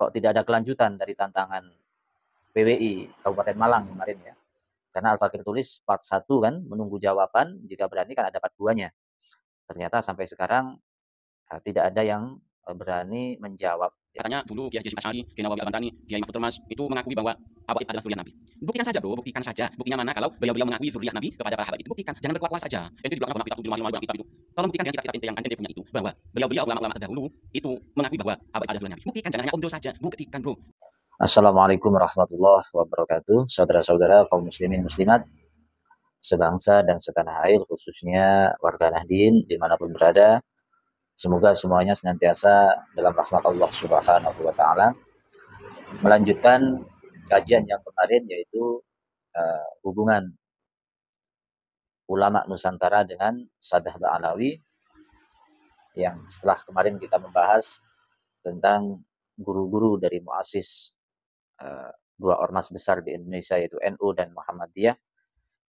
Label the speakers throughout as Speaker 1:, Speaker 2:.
Speaker 1: kok tidak ada kelanjutan dari tantangan PWI Kabupaten Malang kemarin ya. Karena Al-Fakir tulis part 1 kan, menunggu jawaban, jika berani kan ada part 2-nya. Ternyata sampai sekarang tidak ada yang berani menjawab.
Speaker 2: Katanya dulu Kiai Hasyim Asy'ari, Kiai Nawawi Al-Bantani, Kiai Mahfudz Mas itu mengakui bahwa habaib adalah zuriat Nabi. Buktikan saja bro, buktikan saja. Buktinya mana kalau beliau-beliau mengakui zuriat Nabi kepada para habaib itu? Buktikan, jangan berkuah-kuah saja. Itu di belakang kitab itu, di kitab itu. Tolong buktikan dengan kitab-kitab yang ente punya itu bahwa beliau-beliau ulama-ulama terdahulu itu mengakui bahwa habaib adalah zuriat Nabi. Buktikan, jangan hanya omdo saja. Buktikan bro.
Speaker 1: Assalamualaikum warahmatullahi wabarakatuh. Saudara-saudara kaum muslimin muslimat sebangsa dan setanah air, khususnya warga Nahdien dimanapun berada, semoga semuanya senantiasa dalam rahmat Allah Subhanahu wa Ta'ala. Melanjutkan kajian yang kemarin, yaitu hubungan ulama Nusantara dengan Saddah Ba'alawi, yang setelah kemarin kita membahas tentang guru-guru dari muassis dua ormas besar di Indonesia, yaitu NU dan Muhammadiyah.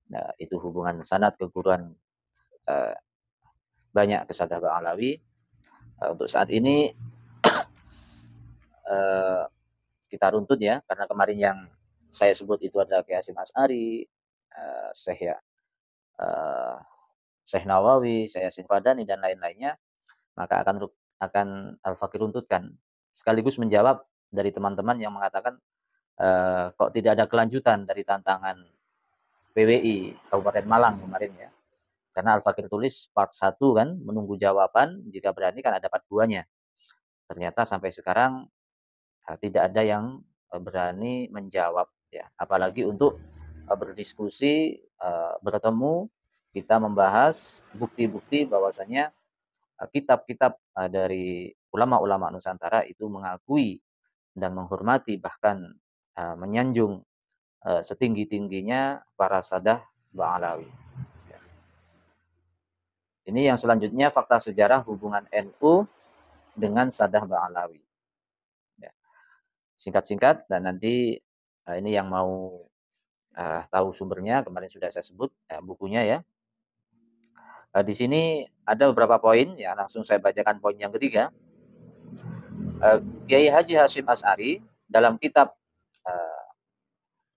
Speaker 1: Nah, itu hubungan sanad keguruan banyak ke Saddah Ba'alawi. Untuk saat ini kita runtut ya, karena kemarin yang saya sebut itu adalah Kiai Hasyim Asy'ari, Syekh Nawawi, Syekh Yasin Fadani dan lain-lainnya, maka akan Al-Fakir runtutkan sekaligus menjawab dari teman-teman yang mengatakan kok tidak ada kelanjutan dari tantangan PWI Kabupaten Malang kemarin ya. Karena Al-Fakir tulis part 1 kan, menunggu jawaban, jika berani kan ada part 2-nya. Ternyata sampai sekarang tidak ada yang berani menjawab ya, apalagi untuk berdiskusi, bertemu, kita membahas bukti-bukti bahwasanya kitab-kitab dari ulama-ulama Nusantara itu mengakui dan menghormati, bahkan menyanjung setinggi-tingginya para Saddah Ba'alawi. Ini yang selanjutnya, fakta sejarah hubungan NU dengan Saddah Ba'alawi. Ya. Singkat-singkat, dan nanti ini yang mau tahu sumbernya, kemarin sudah saya sebut bukunya ya. Di sini ada beberapa poin ya, langsung saya bacakan poin yang ketiga. Kiai Haji Hasyim Asy'ari dalam kitab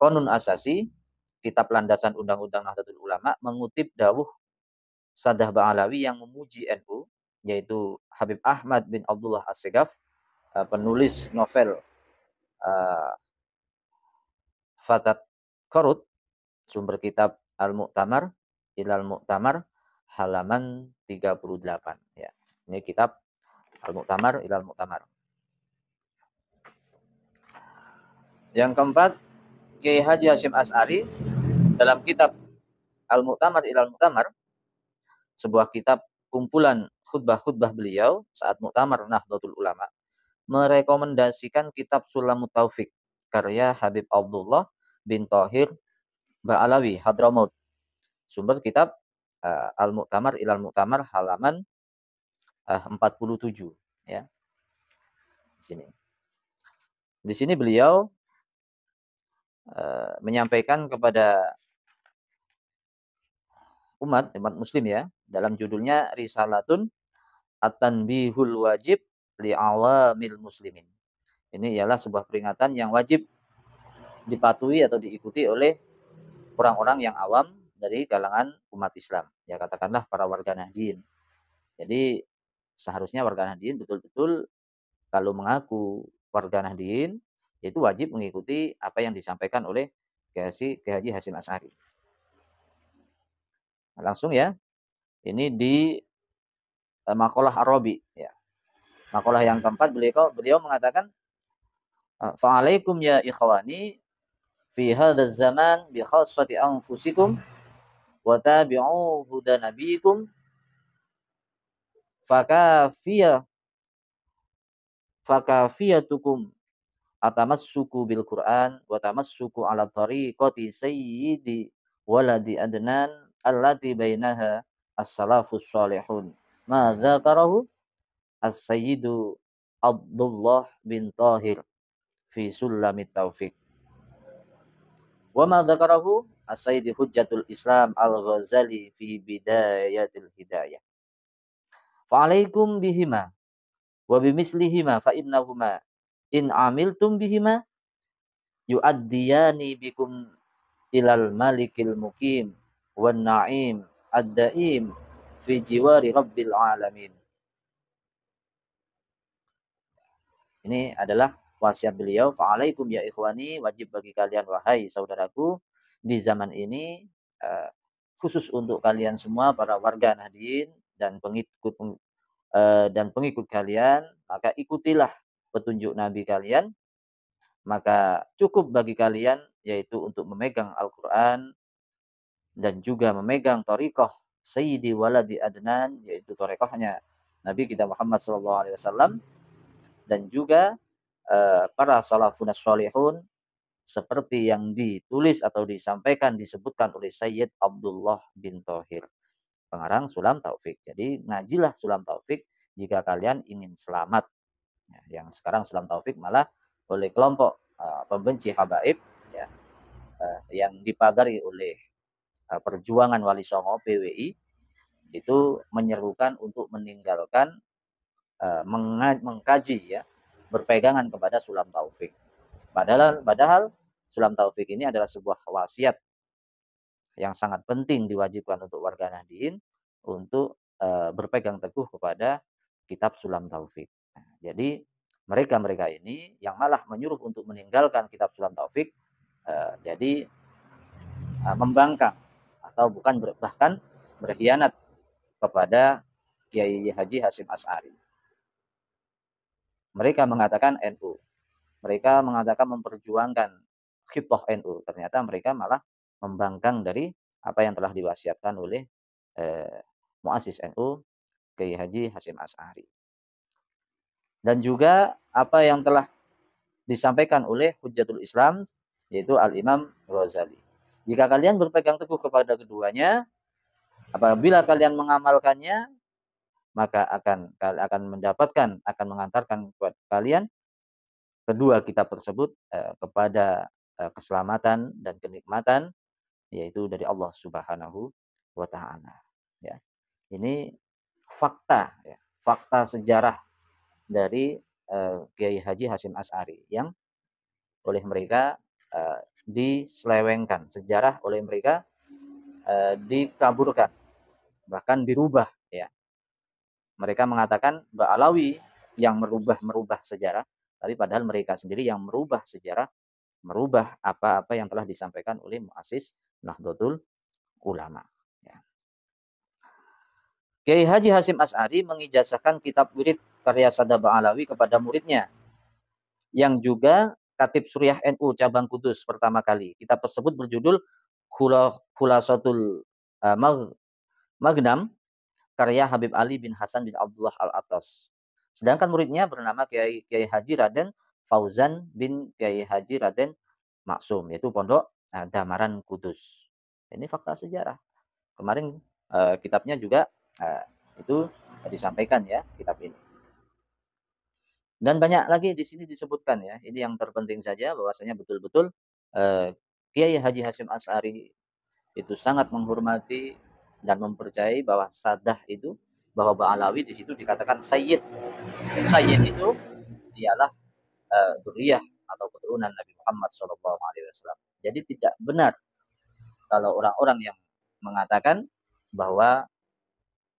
Speaker 1: Qonun Asasi, kitab landasan undang-undang Nahdlatul Ulama, mengutip dawuh Saddah Ba'alawi yang memuji NU, yaitu Habib Ahmad bin Abdullah As-Segaf, penulis novel Fatat Korut, sumber kitab Al-Mu'tamar Ilal Mu'tamar, halaman 38 ya. Ini kitab Al-Mu'tamar Ilal Mu'tamar. Yang keempat, Kiai Haji Hasyim Asy'ari dalam kitab Al-Mu'tamar Ilal Mu'tamar, sebuah kitab kumpulan khutbah-khutbah beliau saat Mu'tamar Nahdlatul Ulama, merekomendasikan kitab Sulamut Taufik karya Habib Abdullah bin Thahir Ba'alawi Hadramaut. Sumber kitab Al-Mu'tamar Ilal Mu'tamar, halaman 47 ya. Di sini beliau menyampaikan kepada umat muslim ya, dalam judulnya Risalatun At-Tanbihul Wajib Li'awamil Muslimin. Ini ialah sebuah peringatan yang wajib dipatuhi atau diikuti oleh orang-orang yang awam dari kalangan umat Islam. Ya, katakanlah para warga Nahdien. Jadi seharusnya warga Nahdien betul-betul kalau mengaku warga Nahdien, itu wajib mengikuti apa yang disampaikan oleh Kiai Haji Hasyim Asy'ari. Nah, langsung ya, ini di Maqalah Ar-Rabi ya. Maqalah yang keempat, beliau mengatakan, fa'alaikum ya ikhwani fi hadzal zaman bi khassati anfusikum wa tabi'u huda nabiyikum fakafiyatukum atamassuku bil Qur'an wa tamassuku ala tariqati sayyidi waladi adnan allati bainaha as-salafus salihun ma dzakarahu as-sayyidu Abdullah bin Thahir fi Sulamit Taufiq wa ma dzakarahu as-sayyidi Hujjatul Islam Al-Ghazali fi Bidayatil Hidayah. Fa'alaikum bihima wa bimislihima fa innahuma in amiltum bihima yu'addiyani bikum ilal malikil mukim wan na'im ad-daim fi jiwari rabbil alamin. Ini adalah wasiat beliau, fa'alaikum ya ikhwani, wajib bagi kalian wahai saudaraku di zaman ini, khusus untuk kalian semua para warga Nahdien dan pengikut kalian, maka ikutilah petunjuk Nabi kalian, maka cukup bagi kalian yaitu untuk memegang Al-Qur'an dan juga memegang thariqah Sayyidi Waladi Adnan, yaitu thariqahnya Nabi kita Muhammad sallallahu alaihi wasallam, dan juga para salafun sholihun seperti yang ditulis atau disampaikan disebutkan oleh Sayyid Abdullah bin Thohir, pengarang Sulam Taufik. Jadi ngajilah Sulam Taufik jika kalian ingin selamat. Ya, yang sekarang Sulam Taufik malah oleh kelompok pembenci habaib, ya, yang dipagari oleh perjuangan Wali Songo PWI itu menyerukan untuk meninggalkan mengkaji, ya, berpegangan kepada Sulam Taufik. Padahal Sulam Taufik ini adalah sebuah wasiat yang sangat penting diwajibkan untuk warga Nahdien untuk berpegang teguh kepada kitab Sulam Taufik. Nah, jadi mereka-mereka ini yang malah menyuruh untuk meninggalkan kitab Sulam Taufik, jadi membangkang atau bahkan berkhianat kepada Kiai Haji Hasyim Asy'ari. Mereka mengatakan NU. Mereka mengatakan memperjuangkan khitoh NU. Ternyata mereka malah membangkang dari apa yang telah diwasiatkan oleh muassis NU, Kiai Haji Hasyim Asy'ari. Dan juga apa yang telah disampaikan oleh Hujjatul Islam, yaitu Al-Imam Ghazali. Jika kalian berpegang teguh kepada keduanya, apabila kalian mengamalkannya, maka akan mengantarkan kepada kalian kedua kitab tersebut kepada keselamatan dan kenikmatan, yaitu dari Allah Subhanahu wa taala. Ya. Ini fakta, ya, fakta sejarah dari Kiai Haji Hasyim Asy'ari yang oleh mereka diselewengkan, sejarah oleh mereka dikaburkan, bahkan dirubah, ya. Mereka mengatakan Mbak Alawi yang merubah sejarah, tapi padahal mereka sendiri yang merubah sejarah, merubah apa-apa yang telah disampaikan oleh muassis Nahdlatul Ulama. Ya. Kiai Haji Hasyim Asy'ari mengijazahkan kitab wirid karya Sadaba Alawi kepada muridnya, yang juga Katib Suriah NU cabang Kudus pertama kali. Kitab tersebut berjudul Khulasatul Magnam, karya Habib Ali bin Hasan bin Abdullah Al-Attas. Sedangkan muridnya bernama Kiai Haji Raden Fauzan bin Kiai Haji Raden Maksum, yaitu Pondok Damaran Kudus. Ini fakta sejarah. Kemarin kitabnya juga itu disampaikan, ya, kitab ini. Dan banyak lagi di sini disebutkan, ya. Ini yang terpenting saja bahwasanya betul-betul Kiai Haji Hasyim Asy'ari itu sangat menghormati dan mempercayai bahwa Sadah itu, bahwa Ba'alawi di situ dikatakan Sayyid. Sayyid itu ialah dzurriyyah atau keturunan Nabi Muhammad SAW. Jadi tidak benar kalau orang-orang yang mengatakan bahwa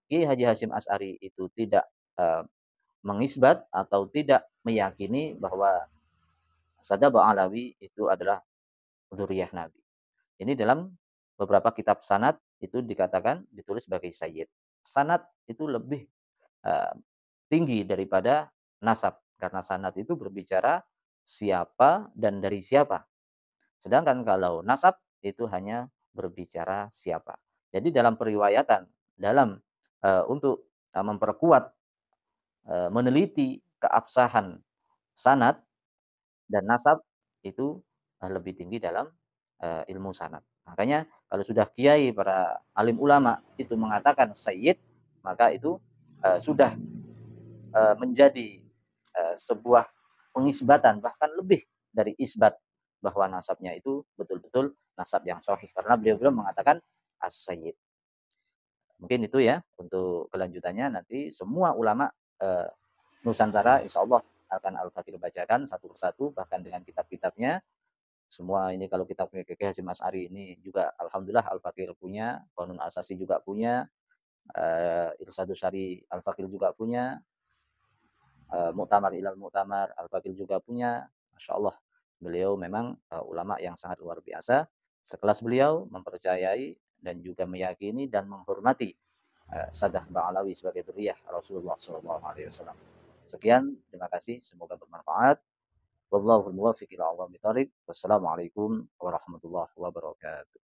Speaker 1: Kiai Haji Hasyim Asy'ari itu tidak mengisbat atau tidak meyakini bahwa Sadah Ba'alawi itu adalah dzurriyyah Nabi. Ini dalam beberapa kitab sanad itu dikatakan ditulis sebagai Sayyid. Sanad itu lebih tinggi daripada nasab, karena sanad itu berbicara siapa dan dari siapa. Sedangkan kalau nasab itu hanya berbicara siapa. Jadi dalam periwayatan, dalam untuk memperkuat meneliti keabsahan sanad dan nasab itu lebih tinggi dalam ilmu sanad. Makanya kalau sudah kiai, para alim ulama itu mengatakan sayyid, maka itu sudah menjadi sebuah pengisbatan, bahkan lebih dari isbat, bahwa nasabnya itu betul-betul nasab yang sahih, karena beliau mengatakan as-sayyid. Mungkin itu, ya, untuk kelanjutannya nanti semua ulama Nusantara insya Allah akan Al-Fakir bacakan satu persatu, bahkan dengan kitab-kitabnya. Semua ini kalau kita punya Kiai Hasyim Asy'ari ini juga alhamdulillah Al-Fakir punya, Qanun Asasi juga punya, Irsyadus Sari Al-Fakir juga punya, Muktamar Ilal Muktamar Al-Fakir juga punya. Masya Allah, beliau memang ulama yang sangat luar biasa. Sekelas beliau mempercayai dan juga meyakini dan menghormati Sadah Ba'alawi sebagai dzurriyyah Rasulullah SAW. Sekian, terima kasih, semoga bermanfaat. Wallahul muwaffiq ila aqwamit thoriq. Wassalamualaikum warahmatullahi wabarakatuh.